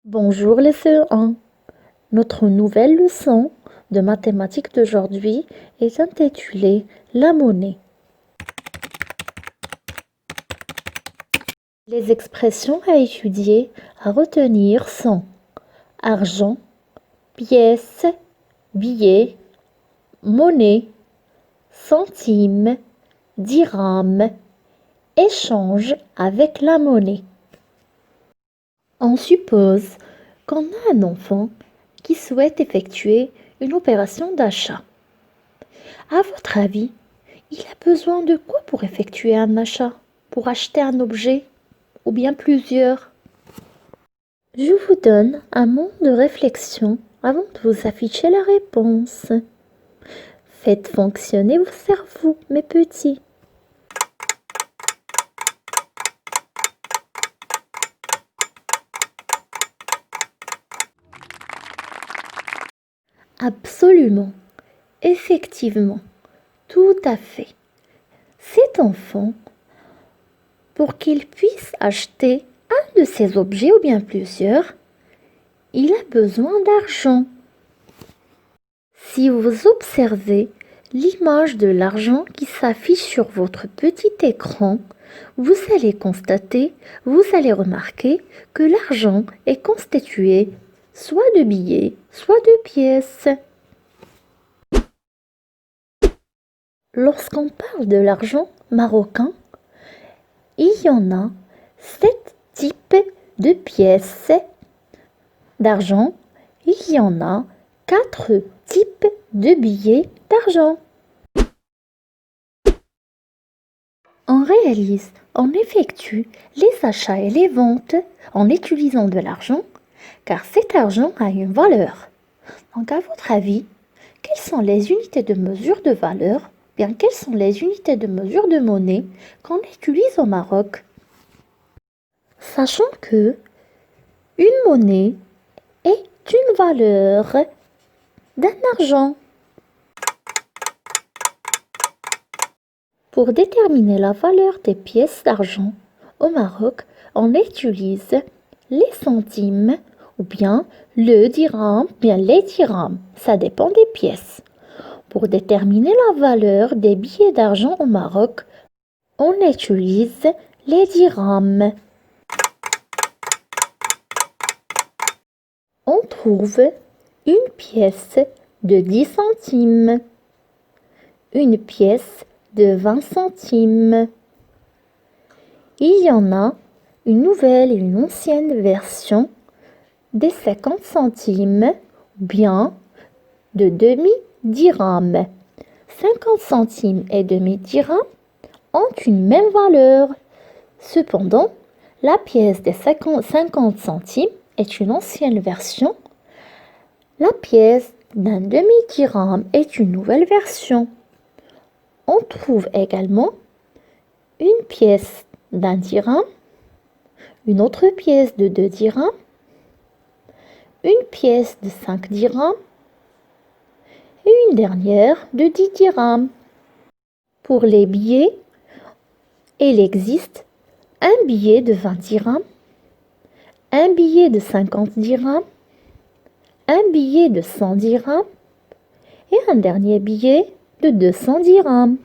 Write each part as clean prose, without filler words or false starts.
Bonjour les CE1. Notre nouvelle leçon de mathématiques d'aujourd'hui est intitulée La monnaie. Les expressions à étudier, à retenir sont argent, pièce, billet, monnaie, centime, dirham, échange avec la monnaie. On suppose qu'on a un enfant qui souhaite effectuer une opération d'achat. À votre avis, il a besoin de quoi pour effectuer un achat? Pour acheter un objet ou bien plusieurs? Je vous donne un moment de réflexion avant de vous afficher la réponse. Faites fonctionner vos cerveaux, mes petits. Absolument, effectivement, tout à fait. Cet enfant, pour qu'il puisse acheter un de ces objets ou bien plusieurs, il a besoin d'argent. Si vous observez l'image de l'argent qui s'affiche sur votre petit écran, vous allez constater, vous allez remarquer que l'argent est constitué soit de billets, soit de pièces. Lorsqu'on parle de l'argent marocain, il y en a 7 types de pièces d'argent. Il y en a 4 types de billets d'argent. On effectue les achats et les ventes en utilisant de l'argent, car cet argent a une valeur. Donc, à votre avis, quelles sont les unités de mesure de valeur, bien quelles sont les unités de mesure de monnaie qu'on utilise au Maroc? Sachant que une monnaie est une valeur d'un argent. Pour déterminer la valeur des pièces d'argent au Maroc, on utilise les centimes ou bien le dirham, bien les dirhams. Ça dépend des pièces. Pour déterminer la valeur des billets d'argent au Maroc, on utilise les dirhams. On trouve une pièce de 10 centimes, une pièce de 20 centimes. Il y en a une nouvelle et une ancienne version des 50 centimes ou bien de demi-dirham. 50 centimes et demi-dirham ont une même valeur. Cependant, la pièce des 50 centimes est une ancienne version. La pièce d'un demi-dirham est une nouvelle version. On trouve également une pièce d'un dirham, une autre pièce de 2 dirhams, une pièce de 5 dirhams et une dernière de 10 dirhams. Pour les billets, il existe un billet de 20 dirhams, un billet de 50 dirhams, un billet de 100 dirhams et un dernier billet de 200 dirhams.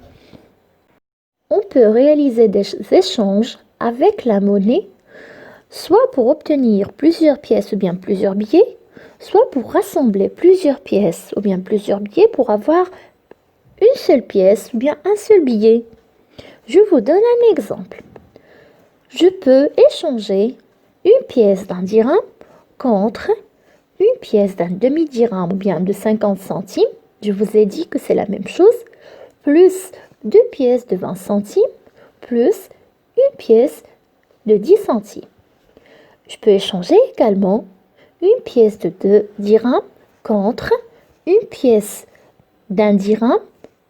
On peut réaliser des échanges avec la monnaie, soit pour obtenir plusieurs pièces ou bien plusieurs billets, soit pour rassembler plusieurs pièces ou bien plusieurs billets pour avoir une seule pièce ou bien un seul billet. Je vous donne un exemple. Je peux échanger une pièce d'un dirham contre une pièce d'un demi-dirham ou bien de 50 centimes. Je vous ai dit que c'est la même chose, plus 2 pièces de 20 centimes, plus une pièce de 10 centimes. Je peux échanger également une pièce de 2 dirhams contre une pièce d'un dirham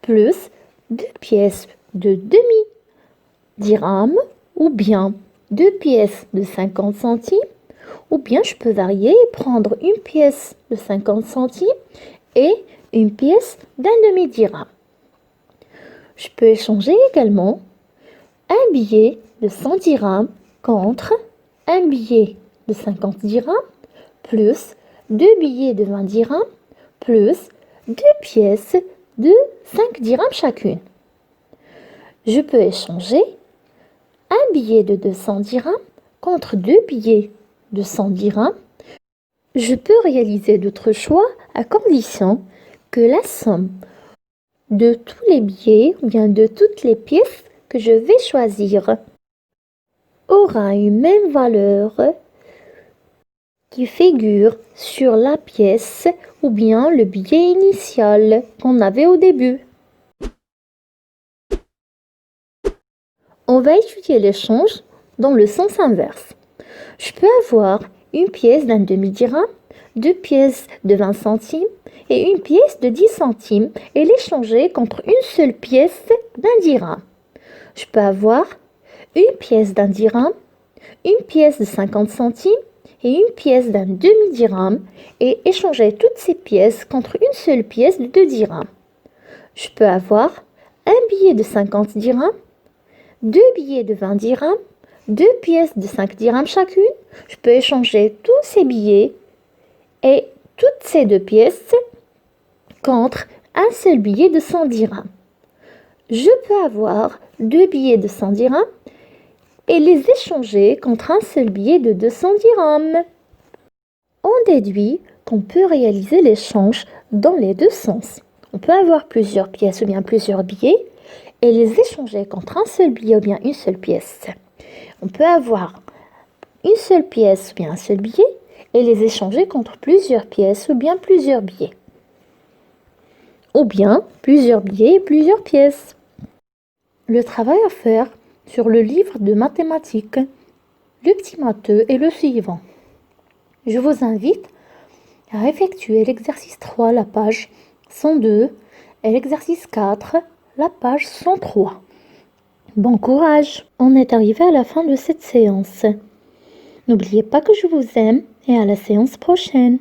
plus 2 pièces de demi-dirham ou bien 2 pièces de 50 centimes ou bien je peux varier et prendre une pièce de 50 centimes et une pièce d'un demi-dirham. Je peux échanger également un billet de 100 dirhams contre un billet de 50 dirhams plus 2 billets de 20 dirhams plus 2 pièces de 5 dirhams chacune. Je peux échanger un billet de 200 dirhams contre 2 billets de 100 dirhams. Je peux réaliser d'autres choix à condition que la somme de tous les billets ou bien de toutes les pièces que je vais choisir aura une même valeur qui figure sur la pièce ou bien le billet initial qu'on avait au début. On va étudier l'échange dans le sens inverse. Je peux avoir une pièce d'un demi-dirham, 2 pièces de 20 centimes et une pièce de 10 centimes et l'échanger contre une seule pièce d'un dirham. Je peux avoir une pièce d'un dirham, une pièce de 50 centimes et une pièce d'un demi-dirham et échanger toutes ces pièces contre une seule pièce de 2 dirhams. Je peux avoir un billet de 50 dirhams, 2 billets de 20 dirhams, 2 pièces de 5 dirhams chacune. Je peux échanger tous ces billets et toutes ces 2 pièces contre un seul billet de 100 dirhams. Je peux avoir 2 billets de 100 dirhams et les échanger contre un seul billet de 200 dirhams. On déduit qu'on peut réaliser l'échange dans les deux sens. On peut avoir plusieurs pièces ou bien plusieurs billets et les échanger contre un seul billet ou bien une seule pièce. On peut avoir une seule pièce ou bien un seul billet et les échanger contre plusieurs pièces ou bien plusieurs billets. Ou bien plusieurs billets et plusieurs pièces. Le travail à faire sur le livre de mathématiques, le petit matheux est le suivant. Je vous invite à effectuer l'exercice 3, la page 102, et l'exercice 4, la page 103. Bon courage! On est arrivé à la fin de cette séance. N'oubliez pas que je vous aime et à la séance prochaine.